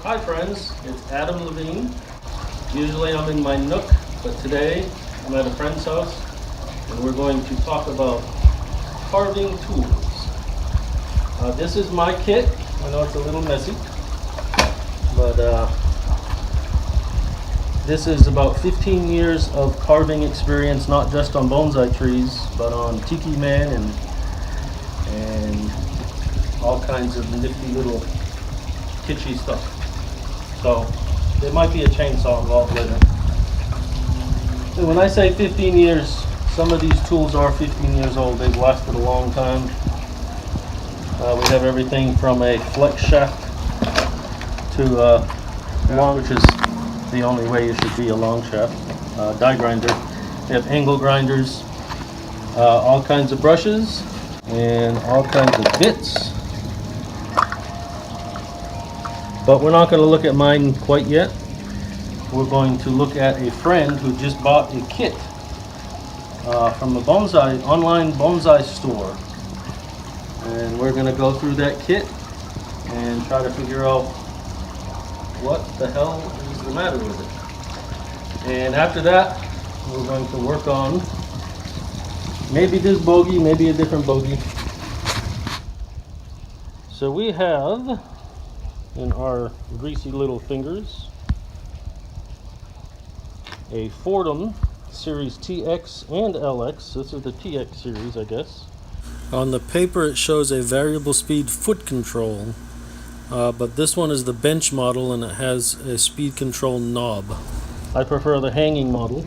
Hi friends, it's Adam Levine. Usually I'm in my nook, but today I'm at a friend's house and we're going to talk about carving tools. This is my kit. I know it's a little messy, but this is about 15 years of carving experience, not just on bonsai trees, but on tiki man and all kinds of nifty little kitschy stuff. So there might be a chainsaw involved later. And when I say 15 years, some of these tools are 15 years old. They've lasted a long time. We have everything from a flex shaft to long, which is the only way it should be, a long shaft. Die grinder. We have angle grinders, all kinds of brushes, and all kinds of bits. But we're not going to look at mine quite yet. We're going to look at a friend who just bought a kit from a bonsai, online bonsai store. And we're going to go through that kit and try to figure out what the hell is the matter with it. And after that, we're going to work on maybe this bogey, maybe a different bogey. So we have in our greasy little fingers a Fordham Series TX and LX. This is the TX series, I guess. On the paper it shows a variable speed foot control, but this one is the bench model and it has a speed control knob. I prefer the hanging model.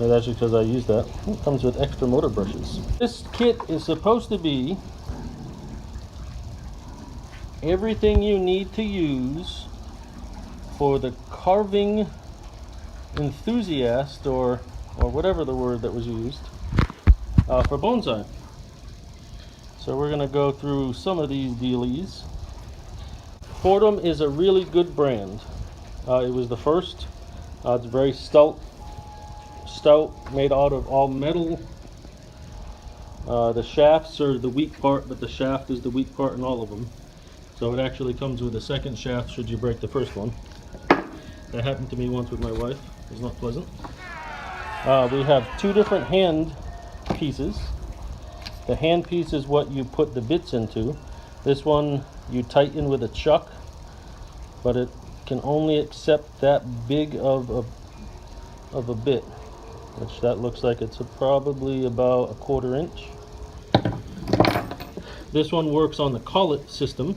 That's because I use that. It comes with extra motor brushes. This kit is supposed to be everything you need to use for the carving enthusiast, or whatever the word that was used, for bonsai. So we're going to go through some of these dealies. Fordham is a really good brand. It was the first. It's very stout, made out of all metal. The shafts are the weak part, but the shaft is the weak part in all of them. So it actually comes with a second shaft should you break the first one. That happened to me once with my wife. It was not pleasant. We have two different hand pieces. The hand piece is what you put the bits into. This one you tighten with a chuck, but it can only accept that big of a bit, which that looks like it's probably about a 1/4 inch. This one works on the collet system,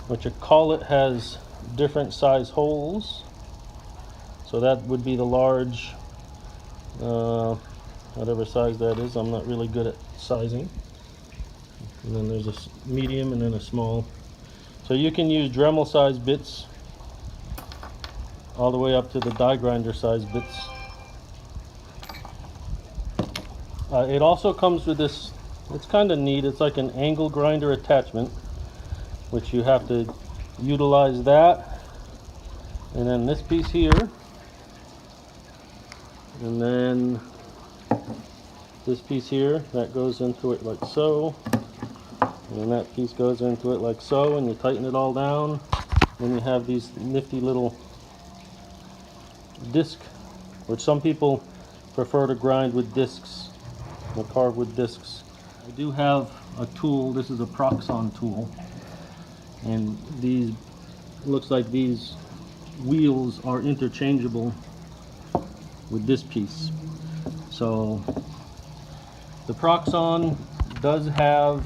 which a collet has different size holes. So that would be the large, whatever size that is. I'm not really good at sizing. And then there's a medium and then a small. So you can use Dremel size bits all the way up to the die grinder size bits. It also comes with this, it's kind of neat, it's like an angle grinder attachment, which you have to utilize that, and then this piece here, and then this piece here that goes into it like so, and then that piece goes into it like so, and you tighten it all down. Then you have these nifty little disc, which some people prefer to grind with discs or carve with discs. I do have a tool. This is a Proxon tool, and these, looks like these wheels are interchangeable with this piece. So the Proxon does have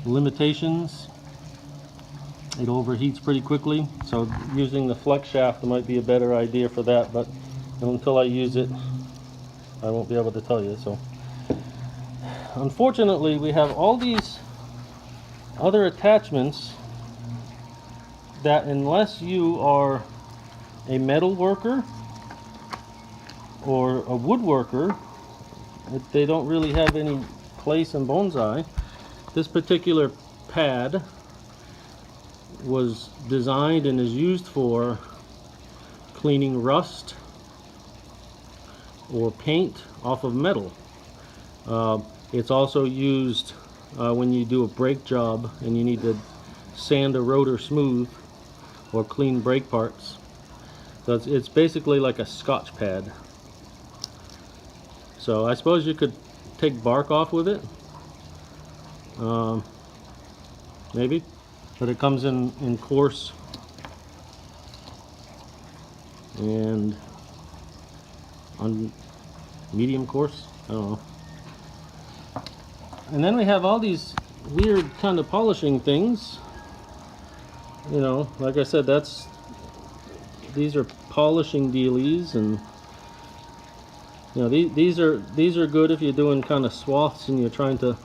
limitations. it overheats pretty quickly. So using the flex shaft might be a better idea for that, but until I use it, I won't be able to tell you. So unfortunately, we have all these other attachments that, unless you are a metal worker or a woodworker, they don't really have any place in bonsai. This particular pad was designed and is used for cleaning rust or paint off of metal. It's also used when you do a brake job and you need to sand a rotor smooth or clean brake parts. So it's basically like a Scotch pad. So I suppose you could take bark off with it, maybe, but it comes in coarse and on medium coarse, I don't know. And then we have all these weird kind of polishing things. You know, like I said, these are polishing dealies, and you know, these are good if you're doing kind of swaths and you're trying to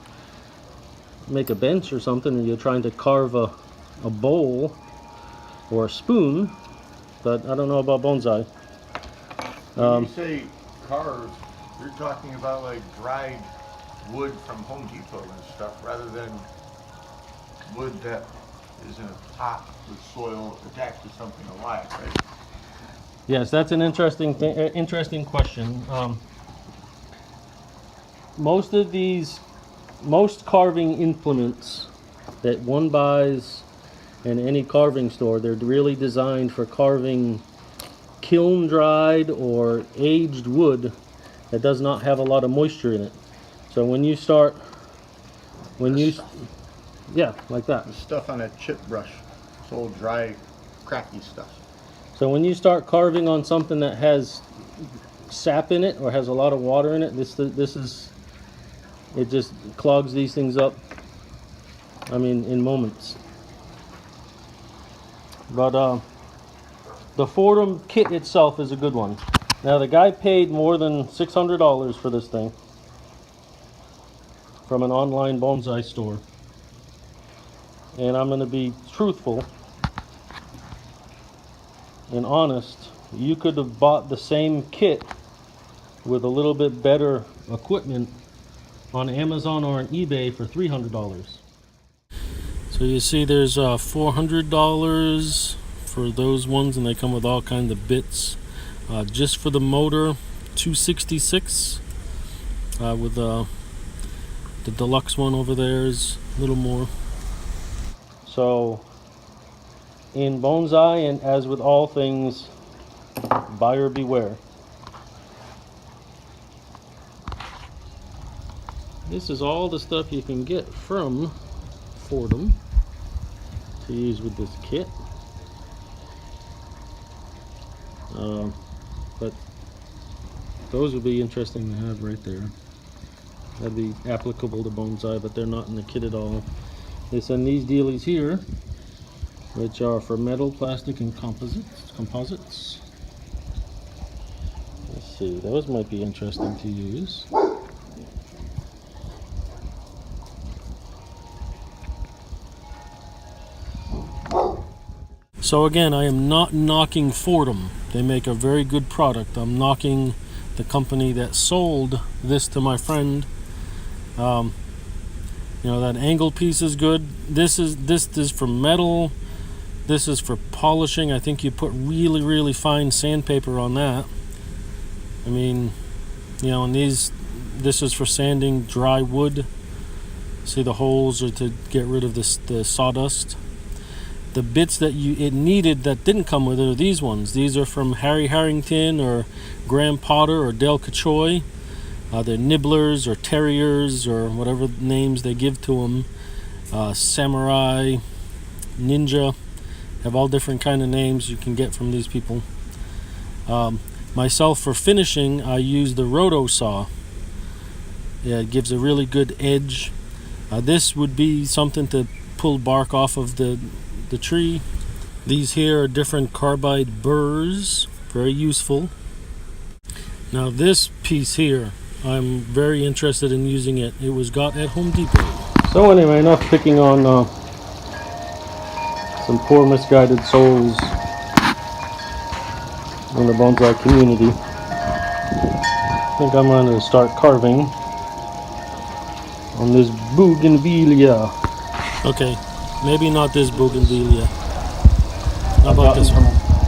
make a bench or something, and you're trying to carve a bowl or a spoon. But I don't know about bonsai. When you say carve, you're talking about like dried wood from Home Depot and stuff, rather than wood that is in a pot with soil attached to something alive, right? Yes, that's an interesting thing. Interesting question. Most carving implements that one buys in any carving store, they're really designed for carving kiln dried or aged wood that does not have a lot of moisture in it. So when you start, yeah, like that. The stuff on a chip brush, it's old dry, cracky stuff. So when you start carving on something that has sap in it or has a lot of water in it, it just clogs these things up. I mean, in moments. But the Fordham kit itself is a good one. Now the guy paid more than $600 for this thing from an online bonsai store. And I'm going to be truthful and honest. You could have bought the same kit with a little bit better equipment on Amazon or on eBay for $300. So you see there's $400 for those ones, and they come with all kinds of bits. Just for the motor, $266. With the deluxe one over there is a little more. So in bonsai, and as with all things, buyer beware. This is all the stuff you can get from Fordham to use with this kit. But those would be interesting to have right there. That'd be applicable to bonsai, but they're not in the kit at all. They send these dealies here, which are for metal, plastic, and composites. Let's see, those might be interesting to use. So again, I am not knocking Fordham. They make a very good product. I'm knocking the company that sold this to my friend. You know, that angle piece is good. This is for metal. This is for polishing. I think you put really, really fine sandpaper on that. I mean, you know, and this is for sanding dry wood. See, the holes are to get rid of the sawdust. The bits that it needed that didn't come with it are these ones. These are from Harry Harrington or Graham Potter or Del Cachoy. They're nibblers or terriers or whatever names they give to them. Samurai, ninja, have all different kind of names you can get from these people. Myself, for finishing, I use the roto saw. Yeah, it gives a really good edge. This would be something to pull bark off of the the tree. These here are different carbide burrs, very useful. Now this piece here, I'm very interested in using it. It was got at Home Depot. So anyway, enough picking on some poor misguided souls in the bonsai community. I think I'm going to start carving on this Bougainvillea. Okay, maybe not this Bougainvillea. How about this one?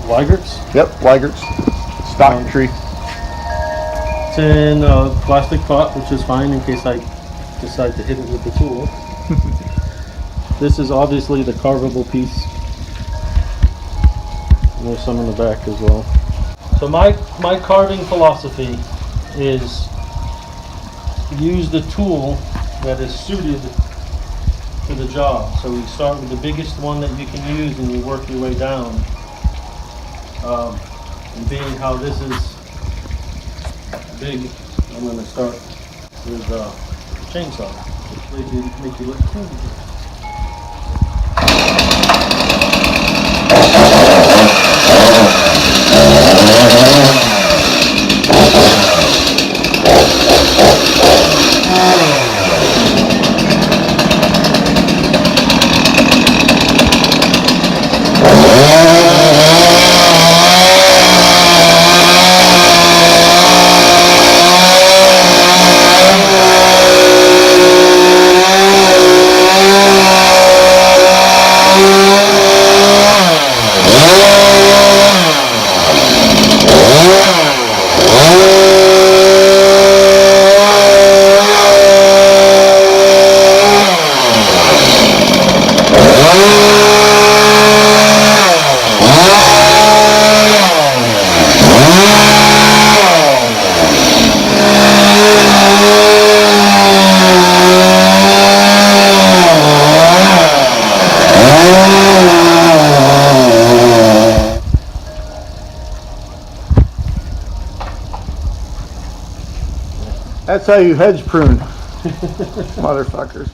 Weigert's? Yep, Weigert's. Stock tree. It's in a plastic pot, which is fine in case I decide to hit it with the tool. This is obviously the carvable piece. And there's some in the back as well. So my carving philosophy is use the tool that is suited to the job. So you start with the biggest one that you can use and you work your way down. And being how this is big, I'm going to start with a chainsaw, which make you look cool. That's how you hedge prune, motherfuckers.